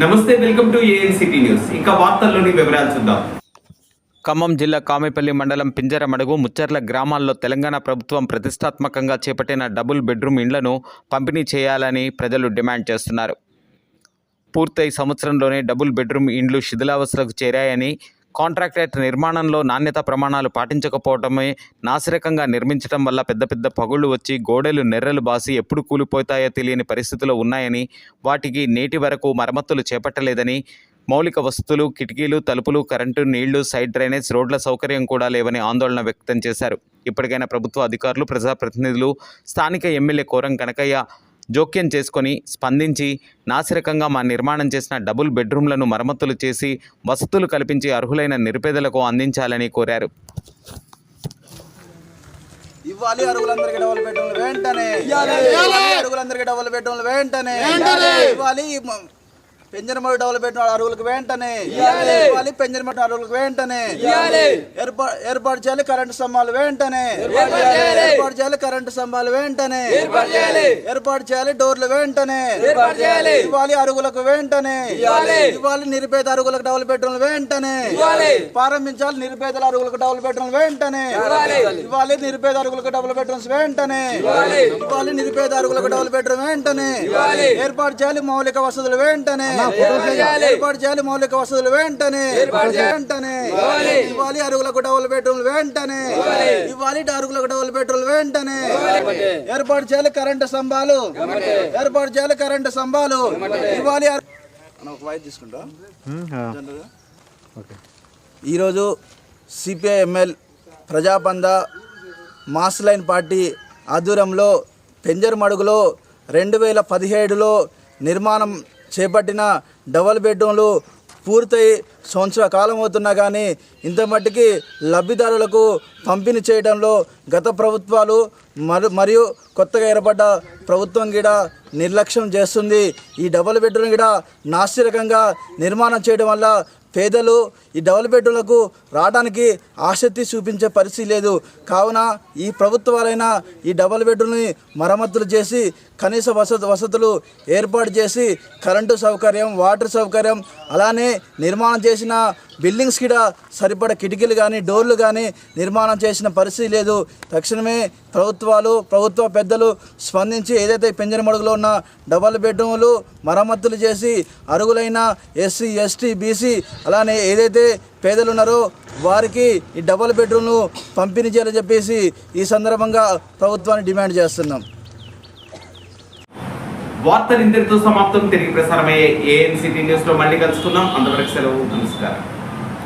నమస్తే, welcome to ANCT news. ఇక వార్తల్లోని వివరాలు చూద్దాం. ఖమ్మం జిల్లా కామెపల్లి మండలం పింజరమడుగు, ముచ్చర్ల గ్రామాల్లో తెలంగాణ ప్రభుత్వం ప్రతిష్టాత్మకంగా చేపట్టిన డబుల్ బెడ్రూమ్ ఇండ్లను పంపిణీ చేయాలని ప్రజలు డిమాండ్ చేస్తున్నారు. పూర్తయి సంవత్సరంలోనే డబుల్ బెడ్రూమ్ ఇండ్లు శిథిలావస్థలకు చేరాయని, కాంట్రాక్టర్ నిర్మాణంలో నాణ్యత ప్రమాణాలు పాటించకపోవడమే, నాసిరకంగా నిర్మించడం వల్ల పెద్ద పెద్ద పగుళ్లు వచ్చి గోడలు నెర్రలు బాసి ఎప్పుడు కూలిపోతాయో తెలియని పరిస్థితిలో ఉన్నాయని, వాటికి నేటి వరకు మరమ్మతులు చేపట్టలేదని, మౌలిక వసతులు, కిటికీలు, తలుపులు, కరెంటు, నీళ్లు, సైడ్ డ్రైనేజ్, రోడ్ల సౌకర్యం కూడా లేవని ఆందోళన వ్యక్తం చేశారు. ఇప్పటికైనా ప్రభుత్వ అధికారులు, ప్రజాప్రతినిధులు, స్థానిక ఎమ్మెల్యే కోరం కనకయ్య జోక్యం చేసుకొని స్పందించి నాసిరకంగా నిర్మాణం చేసిన డబుల్ బెడ్రూమ్లను మరమ్మతులు చేసి వసతులు కల్పించి అర్హులైన నిరుపేదలకు అందించాలని కోరారు. ఇవ్వాలి అర్హులందరికీ డబుల్ బెడ్రూమ్లు వెంటనే, అర్హులందరికీ డబుల్ బెడ్రూమ్లు వెంటనే ఇవ్వాలి. పెంజరమడు డబుల్ బెడ్రూమ్ అర్హులకు వెంటనే ఇవ్వాలి. పెంజరమడు అర్హులకు వెంటనే ఏర్పాటు చేయాలి. కరెంటు స్తంభాలు వెంటనే ఏర్పాటు చేయాలి. కరెంటు స్తంభాలు వెంటనే ఏర్పాటు చేయాలి. డోర్లు వెంటనే ఇవ్వాలి. అర్హులకు వెంటనే ఇవ్వాలి. నిరుపేద అర్హులకు డబుల్ బెడ్రూమ్లు వెంటనే ప్రారంభించాలి. నిరుపేదల అర్హులకు డబుల్ బెడ్రూమ్లు వెంటనే ఇవ్వాలి. నిరుపేద అర్హులకు డబుల్ బెడ్రూమ్స్ వెంటనే ఇవ్వాలి. నిరుపేద అర్హులకు డబుల్ బెడ్రూమ్ వెంటనే ఏర్పాటు చేయాలి. మౌలిక వసతులు వెంటనే ఏర్పాటు చేయాలి. మౌలిక వసతులు వెంటనే వెంటనే ఇవ్వాలి. అర్హులకు డబుల్ బెడ్రూమ్లు వెంటనే ఇవ్వాలి. అర్హులకు డబుల్ బెడ్రూమ్లు వెంటనే ఏర్పాటు చేయాలి. కరెంటు స్తంభాలు ఏర్పాటు చేయాలి. కరెంటు స్తంభాలు ఇవ్వాలి. తీసుకుంటా. ఈరోజు సిపిఐఎంఎల్ ప్రజాబంధ మాస్ లైన్ పార్టీ ఆధ్వర్యంలో పెంజరమడుగులో 2017లో నిర్మాణం చేపట్టిన డబల్ బెడ్రూమ్లు పూర్తయి సంవత్సర కాలం అవుతున్నా కానీ ఇంత మట్టికి లబ్ధిదారులకు పంపిణీ చేయడంలో గత ప్రభుత్వాలు మరియు కొత్తగా ఏర్పడ్డ ప్రభుత్వం కూడా నిర్లక్ష్యం చేస్తుంది. ఈ డబల్ బెడ్రూమ్ కూడా నాసిరకంగా నిర్మాణం చేయడం వల్ల పేదలు ఈ డబుల్ బెడ్రూమ్లకు రావడానికి ఆసక్తి చూపించే పరిస్థితి లేదు. కావున ఈ ప్రభుత్వాలైనా ఈ డబుల్ బెడ్రూమ్ని మరమ్మతులు చేసి కనీస వసతులు ఏర్పాటు చేసి కరెంటు సౌకర్యం, వాటర్ సౌకర్యం, అలానే నిర్మాణం చేసిన బిల్డింగ్స్ కూడా సరిపడ కిటికీలు కానీ డోర్లు కానీ నిర్మాణం చేసిన పరిస్థితి లేదు. తక్షణమే ప్రభుత్వ పెద్దలు స్పందించి ఏదైతే పెంజరమడుగులో ఉన్న డబుల్ బెడ్రూమ్లు మరమ్మతులు చేసి అర్హులైన ఎస్సీ, ఎస్టీ, బీసీ అలానే ఏదైతే పేదలు ఉన్నారో వారికి ఈ డబుల్ బెడ్రూమ్ను పంపిణీ చేయాలని చెప్పేసి ఈ సందర్భంగా ప్రభుత్వాన్ని డిమాండ్ చేస్తున్నాం. వార్తలు ఇంతటితో సమాప్తం. తిరిగి ప్రసారమయ్యే ఏఎన్సిటీ న్యూస్లో మళ్ళీ కలుసుకుందాం. అంతవరకు సెలవు. నమస్కారం.